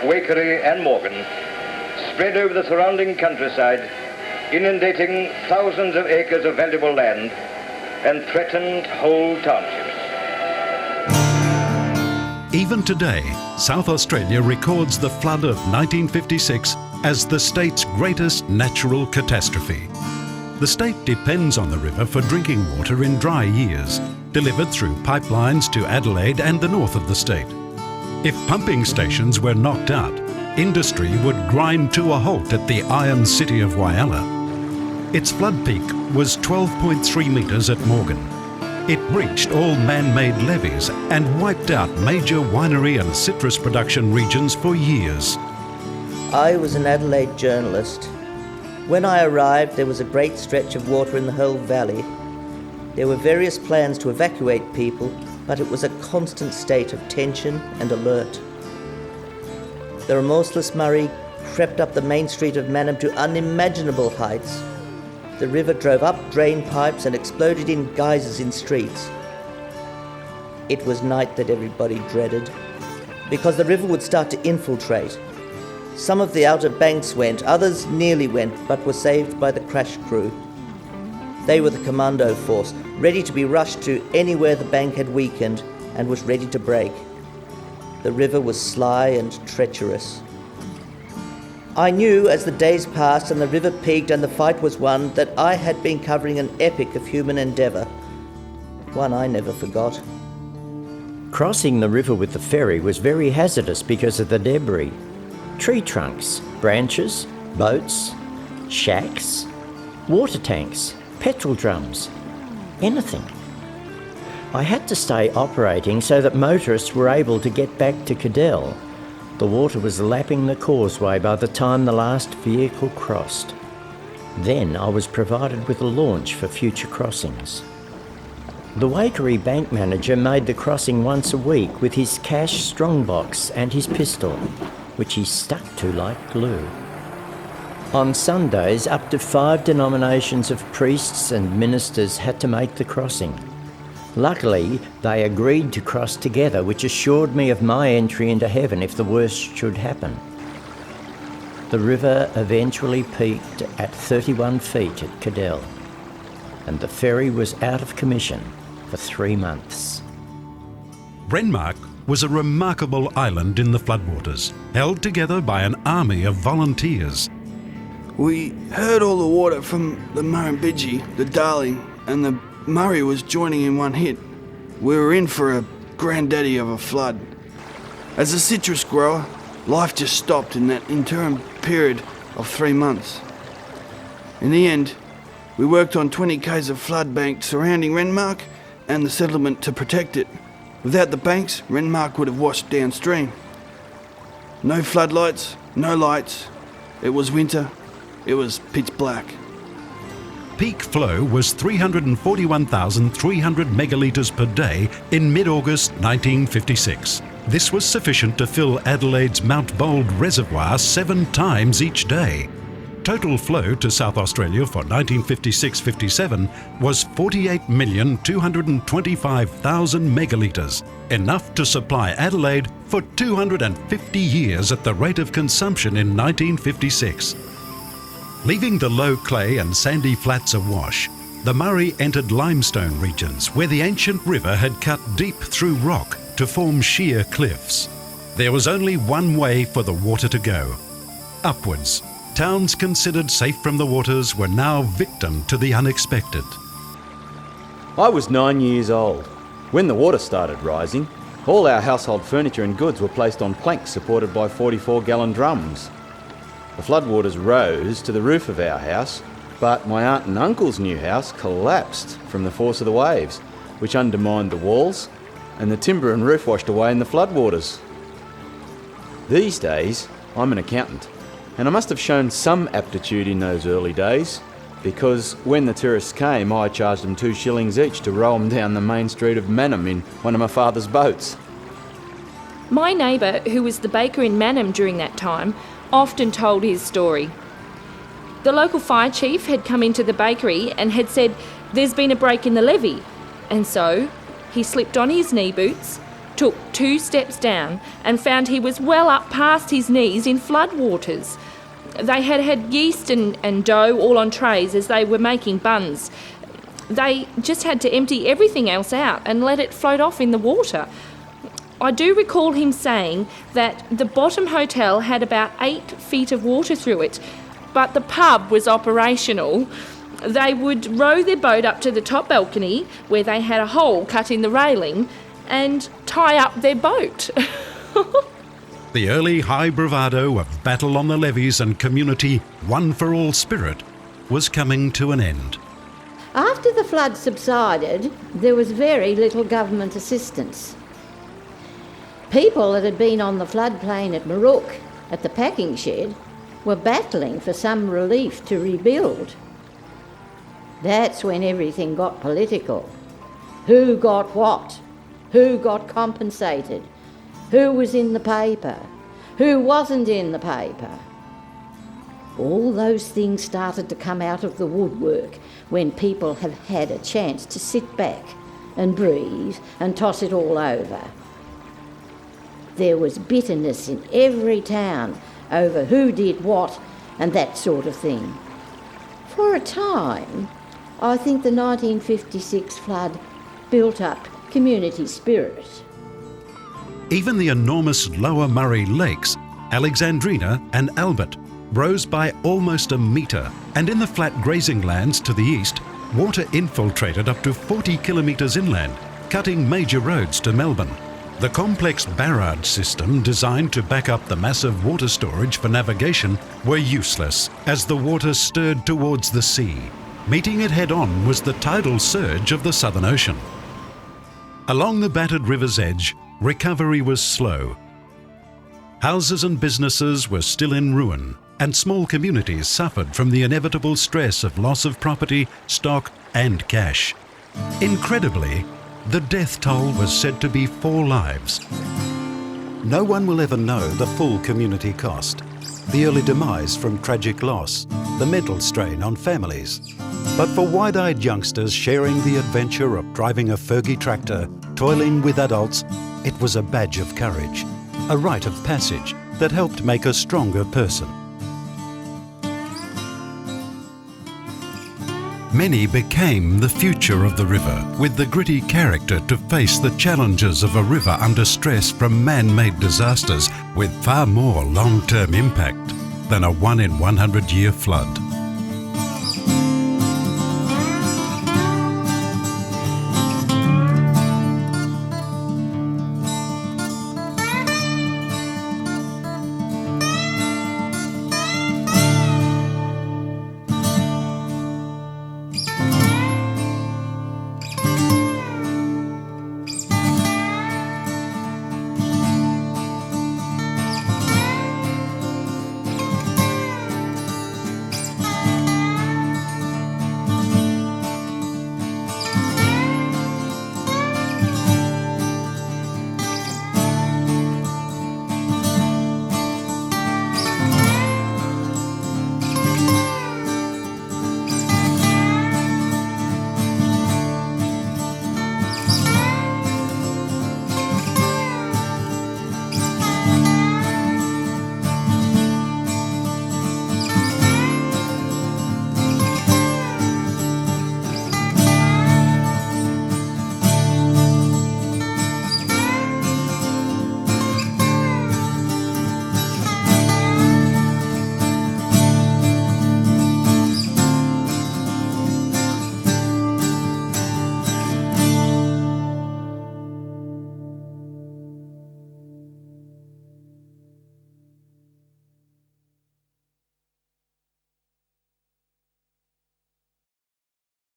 Wakery and Morgan spread over the surrounding countryside, inundating thousands of acres of valuable land and threatened whole townships. Even today, South Australia records the flood of 1956 as the state's greatest natural catastrophe. The state depends on the river for drinking water in dry years, delivered through pipelines to Adelaide and the north of the state. If pumping stations were knocked out, industry would grind to a halt at the iron city of Whyalla. Its flood peak was 12.3 metres at Morgan. It breached all man-made levees and wiped out major winery and citrus production regions for years. I was an Adelaide journalist. When I arrived, there was a great stretch of water in the whole valley. There were various plans to evacuate people, but it was a constant state of tension and alert. The remorseless Murray crept up the main street of Mannum to unimaginable heights. The river drove up drain pipes and exploded in geysers in streets. It was night that everybody dreaded, because the river would start to infiltrate. Some of the outer banks went, others nearly went, but were saved by the crash crew. They were the commando force, ready to be rushed to anywhere the bank had weakened and was ready to break. The river was sly and treacherous. I knew as the days passed and the river peaked and the fight was won that I had been covering an epic of human endeavour, one I never forgot. Crossing the river with the ferry was very hazardous because of the debris. Tree trunks, branches, boats, shacks, water tanks, petrol drums, anything. I had to stay operating so that motorists were able to get back to Cadell. The water was lapping the causeway by the time the last vehicle crossed. Then I was provided with a launch for future crossings. The Wakery bank manager made the crossing once a week with his cash strongbox and his pistol, which he stuck to like glue. On Sundays, up to 5 denominations of priests and ministers had to make the crossing. Luckily, they agreed to cross together, which assured me of my entry into heaven if the worst should happen. The river eventually peaked at 31 feet at Cadell, and the ferry was out of commission for 3 months. Renmark was a remarkable island in the floodwaters, held together by an army of volunteers. We heard all the water from the Murrumbidgee, the Darling, and the Murray was joining in one hit. We were in for a granddaddy of a flood. As a citrus grower, life just stopped in that interim period of 3 months. In the end, we worked on 20 k's of flood bank surrounding Renmark and the settlement to protect it. Without the banks, Renmark would have washed downstream. No floodlights, no lights. It was winter. It was pitch black. Peak flow was 341,300 megalitres per day in mid-August 1956. This was sufficient to fill Adelaide's Mount Bold reservoir 7 times each day. Total flow to South Australia for 1956-57 was 48,225,000 megalitres, enough to supply Adelaide for 250 years at the rate of consumption in 1956. Leaving the low clay and sandy flats awash, the Murray entered limestone regions where the ancient river had cut deep through rock to form sheer cliffs. There was only one way for the water to go: upwards. Towns considered safe from the waters were now victim to the unexpected. I was 9 years old. When the water started rising, all our household furniture and goods were placed on planks supported by 44-gallon drums. The floodwaters rose to the roof of our house, but my aunt and uncle's new house collapsed from the force of the waves, which undermined the walls, and the timber and roof washed away in the floodwaters. These days, I'm an accountant, and I must have shown some aptitude in those early days, because when the tourists came, I charged them 2 shillings each to row them down the main street of Mannum in one of my father's boats. My neighbour, who was the baker in Mannum during that time, often told his story. The local fire chief had come into the bakery and had said, "There's been a break in the levee," and so he slipped on his knee boots, took 2 steps down and found he was well up past his knees in floodwaters. They had had yeast and dough all on trays as they were making buns. They just had to empty everything else out and let it float off in the water. I do recall him saying that the bottom hotel had about 8 feet of water through it, but the pub was operational. They would row their boat up to the top balcony, where they had a hole cut in the railing, and tie up their boat. The early high bravado of battle on the levees and community one-for-all spirit was coming to an end. After the flood subsided, there was very little government assistance. People that had been on the floodplain at Marook, at the packing shed, were battling for some relief to rebuild. That's when everything got political. Who got what? Who got compensated? Who was in the paper? Who wasn't in the paper? All those things started to come out of the woodwork when people have had a chance to sit back and breathe and toss it all over. There was bitterness in every town over who did what and that sort of thing. For a time, I think the 1956 flood built up community spirit. Even the enormous Lower Murray Lakes, Alexandrina and Albert, rose by almost a metre, and in the flat grazing lands to the east, water infiltrated up to 40 kilometres inland, cutting major roads to Melbourne. The complex barrage system designed to back up the massive water storage for navigation were useless as the water stirred towards the sea. Meeting it head-on was the tidal surge of the Southern Ocean. Along the battered river's edge, recovery was slow. Houses and businesses were still in ruin, and small communities suffered from the inevitable stress of loss of property, stock and cash. Incredibly, the death toll was said to be 4 lives. No one will ever know the full community cost, the early demise from tragic loss, the mental strain on families. But for wide-eyed youngsters sharing the adventure of driving a Fergie tractor, toiling with adults, it was a badge of courage, a rite of passage that helped make a stronger person. Many became the future of the river, with the gritty character to face the challenges of a river under stress from man-made disasters with far more long-term impact than a 1 in 100-year flood.